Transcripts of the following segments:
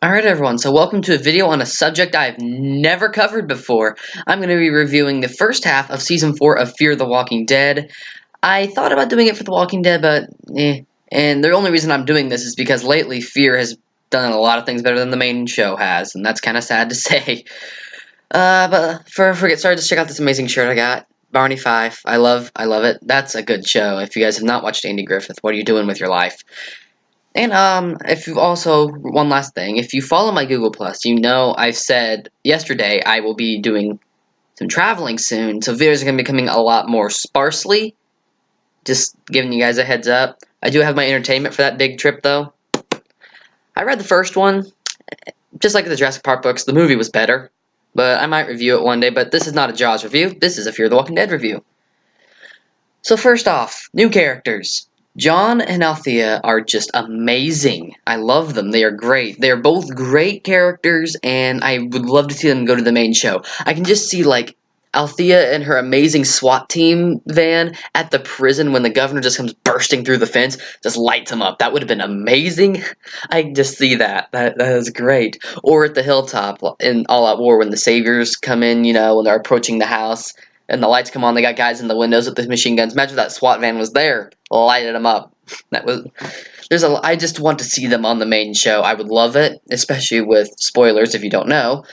Alright everyone, so welcome to a video on a subject I've never covered before. I'm going to be reviewing the first half of Season 4 of Fear the Walking Dead. I thought about doing it for The Walking Dead, but And the only reason I'm doing this is because lately Fear has done a lot of things better than the main show has, and that's kind of sad to say. But before I get started, just check out this amazing shirt I got. Barney Fife. I love it. That's a good show. If you guys have not watched Andy Griffith, what are you doing with your life? And if you also, one last thing, if you follow my Google Plus, you know I've said yesterday I will be doing some traveling soon, so videos are going to be coming a lot more sparsely. Just giving you guys a heads up. I do have my entertainment for that big trip though. I read the first one, just like the Jurassic Park books, the movie was better, but I might review it one day, but this is not a Jaws review, this is a Fear the Walking Dead review. So first off, new characters. John and Althea are just amazing. I love them. They are great. They are both great characters, and I would love to see them go to the main show. I can just see, like, Althea and her amazing SWAT team van at the prison when the governor just comes bursting through the fence, just lights them up. That would have been amazing. I can just see that. That is great. Or at the hilltop in All Out War when the saviors come in, you know, when they're approaching the house and the lights come on, they got guys in the windows with the machine guns. Imagine if that SWAT van was there, lighted them up. I just want to see them on the main show. I would love it, especially with spoilers if you don't know.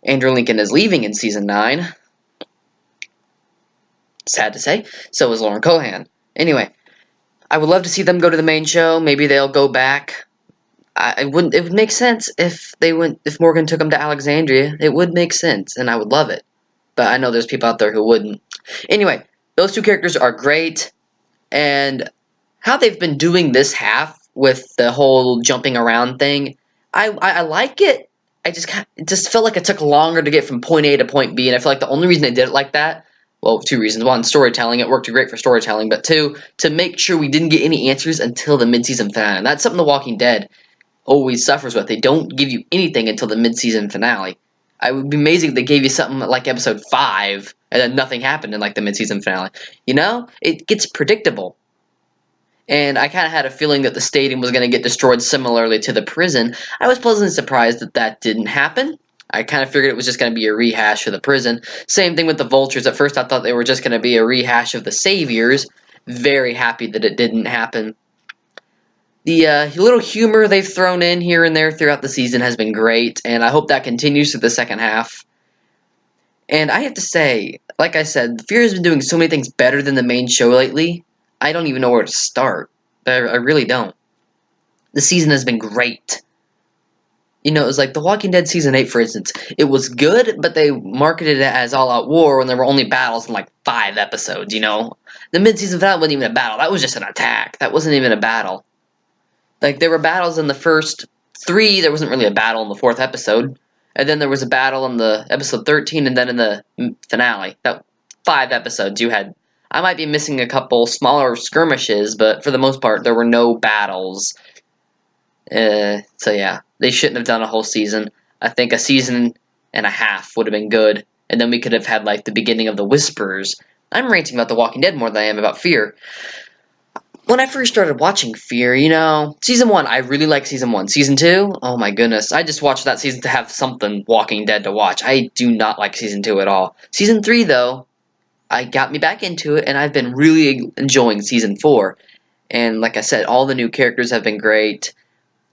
Andrew Lincoln is leaving in season 9. Sad to say. So is Lauren Cohan. Anyway, I would love to see them go to the main show. Maybe they'll go back. It would make sense if if Morgan took them to Alexandria. It would make sense, and I would love it. But I know there's people out there who wouldn't. Anyway, those two characters are great, and how they've been doing this half with the whole jumping around thing, I like it. It just felt like it took longer to get from point A to point B, and I feel like the only reason they did it like that, well, two reasons. One, storytelling. It worked great for storytelling, but two, to make sure we didn't get any answers until the mid-season finale. And that's something The Walking Dead always suffers with. They don't give you anything until the mid-season finale. It would be amazing if they gave you something like episode 5 and then nothing happened in like the mid-season finale. You know? It gets predictable. And I kind of had a feeling that the stadium was going to get destroyed similarly to the prison. I was pleasantly surprised that that didn't happen. I kind of figured it was just going to be a rehash of the prison. Same thing with the Vultures. At first I thought they were just going to be a rehash of the Saviors. Very happy that it didn't happen. The little humor they've thrown in here and there throughout the season has been great, and I hope that continues through the second half. And I have to say, like I said, Fear has been doing so many things better than the main show lately, I don't even know where to start. I really don't. The season has been great. You know, it was like The Walking Dead Season 8, for instance. It was good, but they marketed it as All Out War when there were only battles in like 5 episodes, you know? The mid-season finale wasn't even a battle. That was just an attack. That wasn't even a battle. Like, there were battles in the first 3, there wasn't really a battle in the 4th episode. And then there was a battle in the episode 13, and then in the finale. That 5 episodes you had. I might be missing a couple smaller skirmishes, but for the most part, there were no battles. So yeah, they shouldn't have done a whole season. I think a season and a half would have been good, and then we could have had, like, the beginning of the Whispers. I'm ranting about The Walking Dead more than I am about Fear. When I first started watching Fear, you know, Season 1, I really like Season 1. Season 2, oh my goodness, I just watched that season to have something Walking Dead to watch. I do not like Season 2 at all. Season 3, though, I got me back into it, and I've been really enjoying Season 4. And like I said, all the new characters have been great.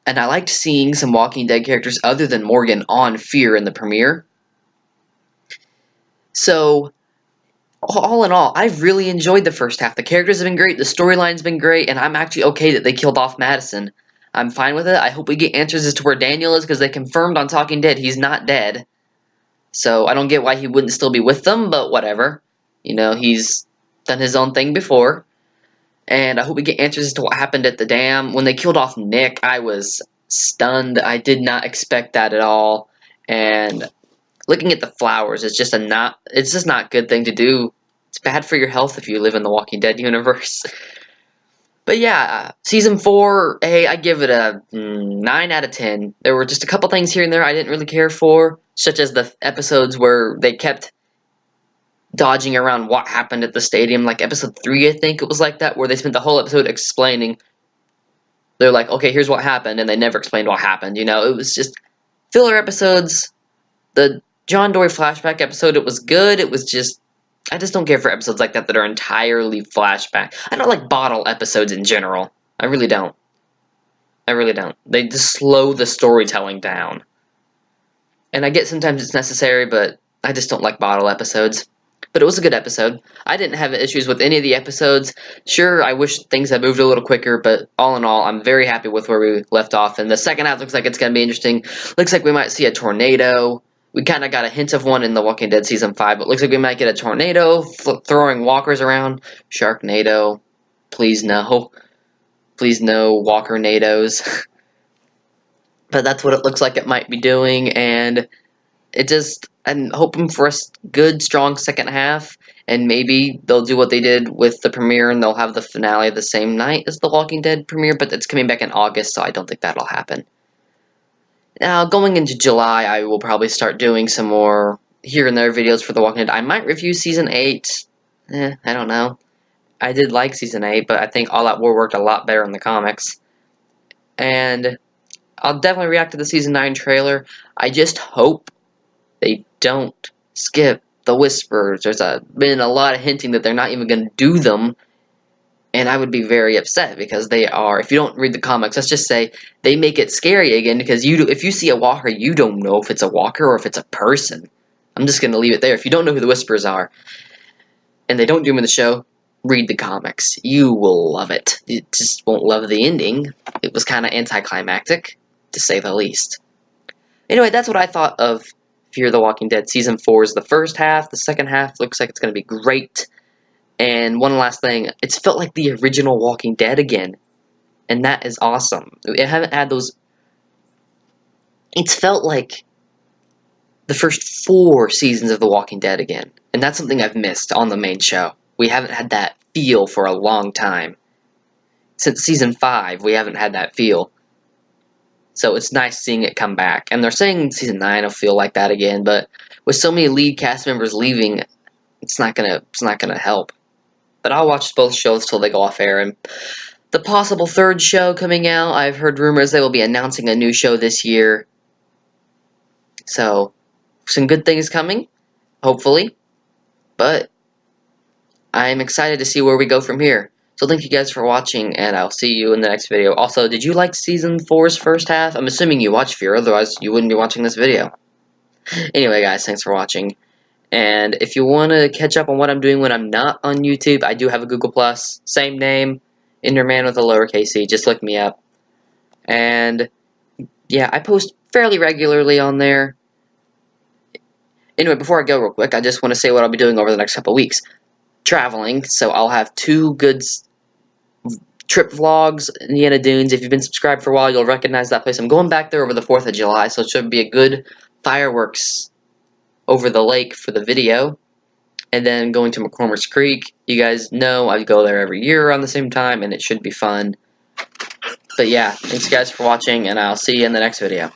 And I liked seeing some Walking Dead characters other than Morgan on Fear in the premiere. So, all in all, I've really enjoyed the first half. The characters have been great, the storyline's been great, and I'm actually okay that they killed off Madison. I'm fine with it. I hope we get answers as to where Daniel is, because they confirmed on Talking Dead he's not dead. So I don't get why he wouldn't still be with them, but whatever. You know, he's done his own thing before. And I hope we get answers as to what happened at the dam. When they killed off Nick, I was stunned. I did not expect that at all. And looking at the flowers, it's just not a good thing to do. It's bad for your health if you live in the Walking Dead universe. But yeah, Season 4, hey, I give it a 9 out of 10. There were just a couple things here and there I didn't really care for, such as the episodes where they kept dodging around what happened at the stadium. Like episode 3, I think it was like that, where they spent the whole episode explaining. They're like, okay, here's what happened, and they never explained what happened, you know? It was just, Filler episodes, the John Dory flashback episode, it was good. It was just, I just don't care for episodes like that are entirely flashback. I don't like bottle episodes in general. I really don't. I really don't. They just slow the storytelling down. And I get sometimes it's necessary, but I just don't like bottle episodes. But it was a good episode. I didn't have issues with any of the episodes. Sure, I wish things had moved a little quicker, but all in all, I'm very happy with where we left off. And the second half looks like it's going to be interesting. Looks like we might see a tornado. We kind of got a hint of one in The Walking Dead Season 5, but looks like we might get a tornado throwing walkers around. Sharknado. Please no. Please no Walkernados. But that's what it looks like it might be doing, and I'm hoping for a good, strong second half, and maybe they'll do what they did with the premiere, and they'll have the finale the same night as The Walking Dead premiere, but it's coming back in August, so I don't think that'll happen. Now, going into July, I will probably start doing some more here and there videos for The Walking Dead. I might review Season 8. I don't know. I did like Season 8, but I think All Out War worked a lot better in the comics. And I'll definitely react to the Season 9 trailer. I just hope they don't skip the Whispers. There's been a lot of hinting that they're not even going to do them, and I would be very upset because they are. If you don't read the comics, let's just say they make it scary again because if you see a walker, you don't know if it's a walker or if it's a person. I'm just going to leave it there. If you don't know who the Whispers are, and they don't do them in the show, read the comics. You will love it. You just won't love the ending. It was kind of anticlimactic, to say the least. Anyway, that's what I thought of Fear the Walking Dead. Season 4 is the first half. The second half looks like it's going to be great. And one last thing, it's felt like the original Walking Dead again. And that is awesome. I haven't had those. It's felt like the first 4 seasons of The Walking Dead again. And that's something I've missed on the main show. We haven't had that feel for a long time. Since Season 5, we haven't had that feel. So it's nice seeing it come back. And they're saying Season 9 will feel like that again, but with so many lead cast members leaving, it's not gonna help. But I'll watch both shows till they go off air. And the possible 3rd show coming out, I've heard rumors they will be announcing a new show this year. So, some good things coming, hopefully. But I'm excited to see where we go from here. So thank you guys for watching, and I'll see you in the next video. Also, did you like Season 4's first half? I'm assuming you watched Fear, otherwise you wouldn't be watching this video. Anyway, guys, thanks for watching. And if you want to catch up on what I'm doing when I'm not on YouTube, I do have a Google+. Same name, Enderman with a lowercase e. Just look me up. And, yeah, I post fairly regularly on there. Anyway, before I go real quick, I just want to say what I'll be doing over the next couple weeks. Traveling, so I'll have 2 good trip vlogs, Indiana Dunes. If you've been subscribed for a while, you'll recognize that place. I'm going back there over the 4th of July, so it should be a good fireworks over the lake for the video. And then going to McCormick's Creek. You guys know I go there every year around the same time, and it should be fun. But yeah, thanks guys for watching, and I'll see you in the next video.